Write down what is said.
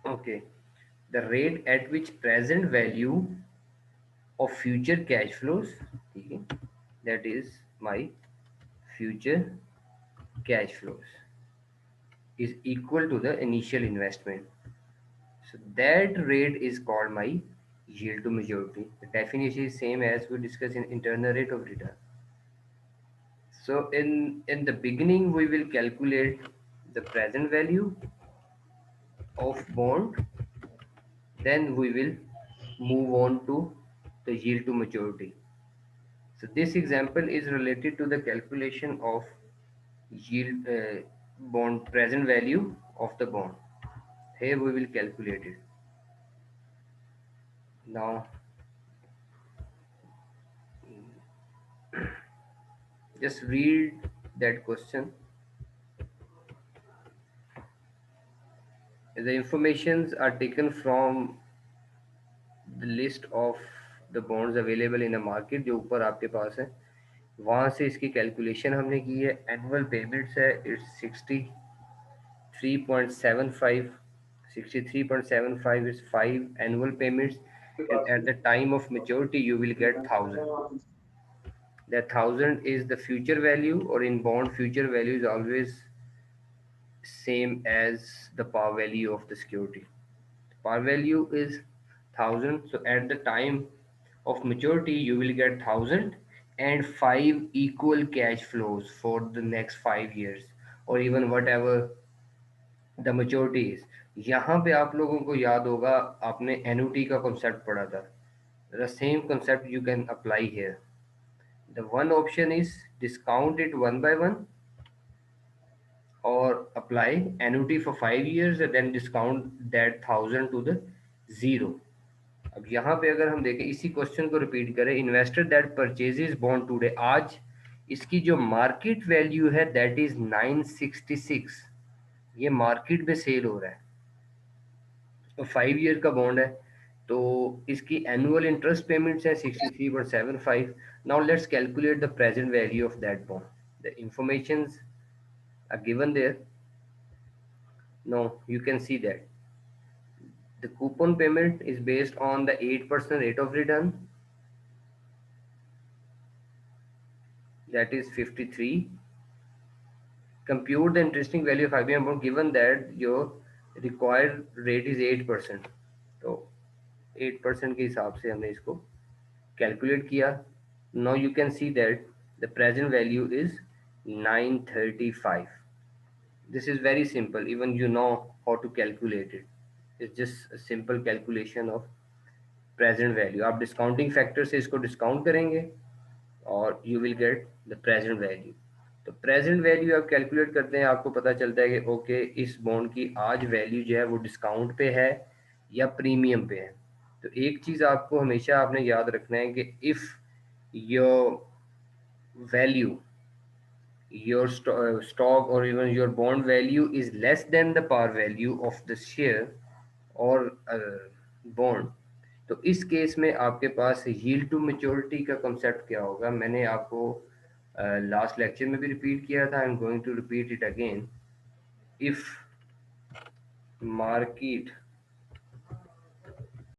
Okay, the rate at which present value of future cash flows, ठीक है, that is my future cash flows is equal to the initial investment. So that rate is called my yield to maturity. The definition is same as we discussed in internal rate of return. So in the beginning we will calculate the present value of bond, then we will move on to the yield to maturity. So this example is related to the calculation of yield bond present value of the bond. Here we will calculate it. Now just read that question. The informations are taken from the list of the bonds available in the market जो ऊपर आपके पास है, वहाँ से इसकी calculation हमने की है. एनुअल पेमेंट्स है it's 63.75. 63.75 is 5 annual payments, and at the time of maturity you will get 1000. That 1000 is the future value, or in bond future value is always same as the par value of the security. Par value is 1000, so at the time of maturity you will get 1000 and 5 equal cash flows for the next 5 years, or even whatever the maturity is. यहाँ पे आप लोगों को याद होगा, आपने annuity का concept पढ़ा था. The same concept you can apply here. The one option is discount it one by one, or apply annuity for 5 years and then discount that 1000 to the zero. अब यहाँ पे अगर हम देखें, इसी क्वेश्चन को रिपीट करें, investor that purchases bond today, आज इसकी जो मार्केट वैल्यू है दैट इज 966. ये मार्केट में सेल हो रहा है, तो 5 ईयर का बॉन्ड है, तो इसकी एनुअल इंटरेस्ट पेमेंट्स है 63.75. Now let's calculate the present value of that bond. The informations are given there. Now you can see that the coupon payment is based on the 8% rate of return, that is 53. Compute the interesting value of IBM bond given that your required rate is 8%. तो 8% के हिसाब से हमने इसको calculate किया. Now you can see that the present value is 935. This is very simple, even you know how to calculate it. It's just a simple calculation of present value. आप discounting factor से इसको discount करेंगे और you will get the present value. तो present value आप calculate करते हैं, आपको पता चलता है कि ओके इस बॉन्ड की आज वैल्यू जो है वो डिस्काउंट पे है या प्रीमियम पे है. तो एक चीज़ आपको हमेशा आपने याद रखना है कि if your value, your stock or even your bond value is less than the par value of the share or bond, तो इस केस में आपके पास yield to maturity का concept क्या होगा, मैंने आपको लास्ट लेक्चर में भी रिपीट किया था. I am going to repeat it again. if market